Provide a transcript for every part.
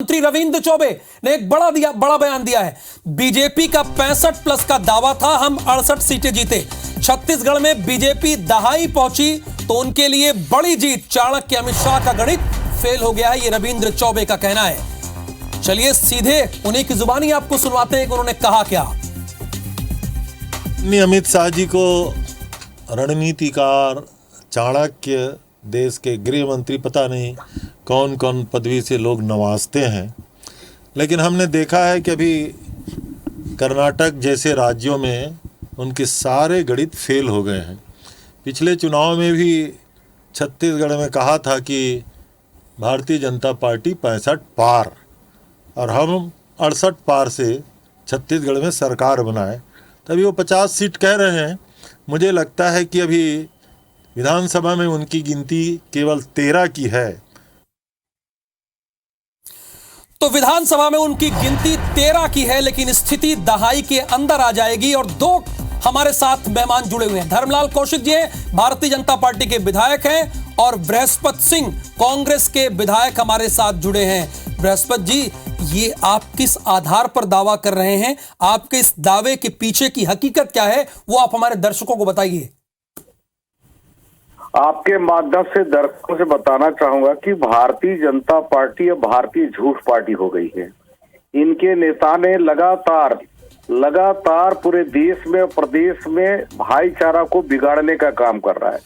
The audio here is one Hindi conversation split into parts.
मंत्री रविंद्र चौबे ने एक बड़ा बयान दिया है। बीजेपी का 65+ का दावा था, हम 68 सीटें जीते। छत्तीसगढ़ में बीजेपी दहाई पहुंची तो उनके लिए बड़ी जीत। चाणक्य अमित शाह का गणित फेल हो गया है, ये रविंद्र चौबे का कहना है। चलिए सीधे उन्हीं की जुबानी आपको सुनवाते हैं कि उन्होंने कहा क्या। अमित शाह जी को रणनीतिकार, चाणक्य, देश के गृह मंत्री, पता नहीं कौन कौन पदवी से लोग नवाजते हैं, लेकिन हमने देखा है कि अभी कर्नाटक जैसे राज्यों में उनके सारे गणित फेल हो गए हैं। पिछले चुनाव में भी छत्तीसगढ़ में कहा था कि भारतीय जनता पार्टी 65 पार और हम 68 पार से छत्तीसगढ़ में सरकार बनाए, तभी वो 50 सीट कह रहे हैं। मुझे लगता है कि अभी विधानसभा में उनकी गिनती केवल 13 की है। तो विधानसभा में उनकी गिनती 13 की है, लेकिन स्थिति दहाई के अंदर आ जाएगी। और दो हमारे साथ मेहमान जुड़े हुए हैं। धर्मलाल कौशिक जी हैं, भारतीय जनता पार्टी के विधायक हैं, और बृहस्पति सिंह कांग्रेस के विधायक हमारे साथ जुड़े हैं। बृहस्पति जी, ये आप किस आधार पर दावा कर रहे हैं? आपके इस दावे के पीछे की हकीकत क्या है, वो आप हमारे दर्शकों को बताइए। आपके माध्यम से दर्शकों से बताना चाहूंगा कि भारतीय जनता पार्टी अब भारतीय झूठ पार्टी हो गई है। इनके नेता ने लगातार पूरे देश में और प्रदेश में भाईचारा को बिगाड़ने का काम कर रहा है।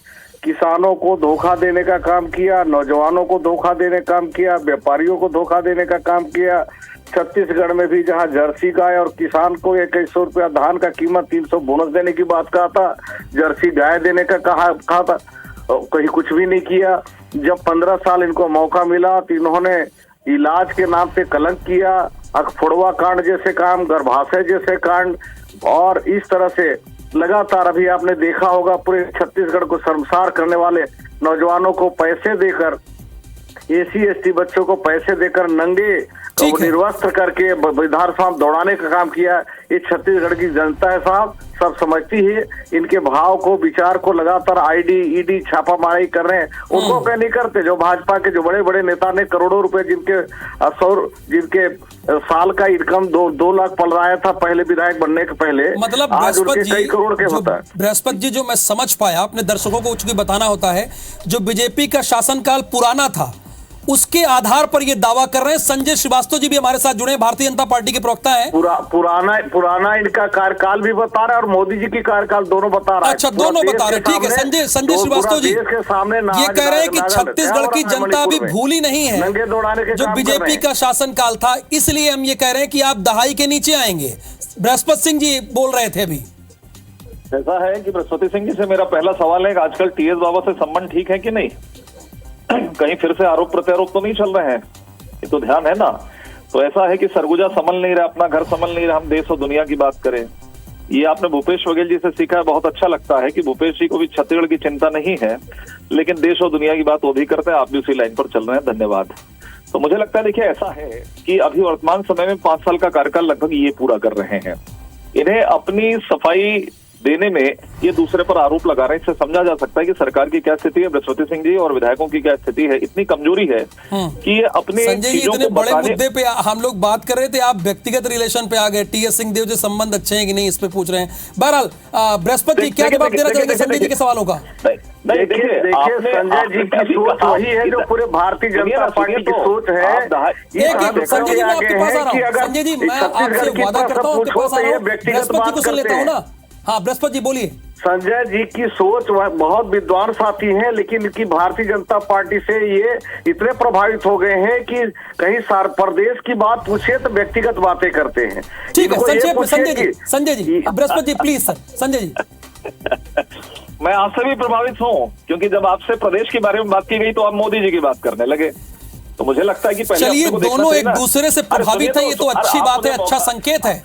किसानों को धोखा देने का काम किया, नौजवानों को धोखा देने का काम किया, व्यापारियों को धोखा देने का काम किया। छत्तीसगढ़ में भी जहां जर्सी गाय और किसान को 2100 रुपया धान का कीमत 300 बोनस देने की बात कहा था, जर्सी गाय देने का कहा था, कहीं कुछ भी नहीं किया। जब 15 साल इनको मौका मिला तो इन्होंने इलाज के नाम पे कलंक किया, अखफोड़वा कांड जैसे काम, गर्भाशय जैसे कांड, और इस तरह से लगातार अभी आपने देखा होगा पूरे छत्तीसगढ़ को शर्मसार करने वाले नौजवानों को पैसे देकर, एसी एसटी बच्चों को पैसे देकर नंगे निर्वस्त्र करके विधानसभा दौड़ाने का काम किया। ये छत्तीसगढ़ की जनता है साहब, सब समझती है। इनके भाव को, विचार को लगातार आईडी ईडी छापामारी कर रहे हैं, उनको क्या नहीं करते। जो भाजपा के जो बड़े बड़े नेता ने करोड़ों रुपए जिनके साल का इनकम 2 लाख पल रहा था पहले विधायक बनने के पहले, मतलब आज उनके कई करोड़ के होता है। बृहस्पति जी, जो मैं समझ पाया, अपने दर्शकों को चूंकि बताना होता है, जो बीजेपी का शासनकाल पुराना था उसके आधार पर ये दावा कर रहे हैं। संजय श्रीवास्तव जी भी हमारे साथ जुड़े हैं, भारतीय जनता पार्टी के प्रवक्ता हैं। पुराना इनका कार्यकाल भी बता रहा है और मोदी जी की कार्यकाल दोनों बता रहा है। अच्छा, दोनों बता रहे हैं, ठीक है। संजय श्रीवास्तव जी के सामने ये कह रहे हैं कि छत्तीसगढ़ की जनता अभी भूली नहीं है जो बीजेपी का शासनकाल था, इसलिए हम ये कह रहे हैं कि आप दहाई के नीचे आएंगे। बृहस्पति सिंह जी बोल रहे थे अभी। ऐसा है कि बृहस्पति सिंह जी से मेरा पहला सवाल है कि आजकल टीएस बाबा से संबंध ठीक है कि नहीं? कहीं फिर से आरोप प्रत्यारोप तो नहीं चल रहे हैं? ये तो ध्यान है ना। तो ऐसा है कि सरगुजा संभल नहीं रहा, अपना घर संभल नहीं रहा, हम देश और दुनिया की बात करें। ये आपने भूपेश बघेल जी से सीखा है, बहुत अच्छा लगता है कि भूपेश जी को भी छत्तीसगढ़ की चिंता नहीं है, लेकिन देश और दुनिया की बात वो भी करते हैं। आप भी उसी लाइन पर चल रहे हैं, धन्यवाद। तो मुझे लगता है, देखिए ऐसा है कि अभी वर्तमान समय में 5 साल का कार्यकाल लगभग ये पूरा कर रहे हैं। इन्हें अपनी सफाई देने में ये दूसरे पर आरोप लगा रहे हैं। इससे समझा जा सकता है कि सरकार की क्या स्थिति है, बृहस्पति सिंह जी और विधायकों की क्या स्थिति है। इतनी कमजोरी है कि ये अपने चीजों को बड़े मुद्दे पे हम लोग बात कर रहे थे, आप व्यक्तिगत रिलेशन पे आ गए। टीएस सिंहदेव से संबंध अच्छे हैं कि नहीं, इस पे पूछ रहे हैं। बहरहाल बृहस्पति जी क्या जवाब देना चाहेंगे संजय जी के सवालों का? देखिए संजय जी की सोच वही है जो पूरे भारतीय जनता पार्टी की सोच है। संजय जी मैं आपके पास आ रहा हूँ। संजय जी मैं आपसे वादा करता हूँ, आपके पास आ रहा हूँ, बृहस्पति जी को सुन लेता हूँ ना। हाँ बृहस्पति जी बोलिए। संजय जी की सोच बहुत विद्वान साथी हैं, लेकिन इनकी भारतीय जनता पार्टी से ये इतने प्रभावित हो गए हैं कि कहीं प्रदेश की बात पूछे तो व्यक्तिगत बातें करते हैं। ठीक है संजय जी बृहस्पति जी प्लीज सर। संजय जी मैं आपसे भी प्रभावित हूँ, क्योंकि जब आपसे प्रदेश के बारे में बात की गई तो आप मोदी जी की बात करने लगे। तो मुझे लगता है कि चलिए दोनों एक दूसरे से प्रभावित है, ये तो अच्छी बात है, अच्छा संकेत है।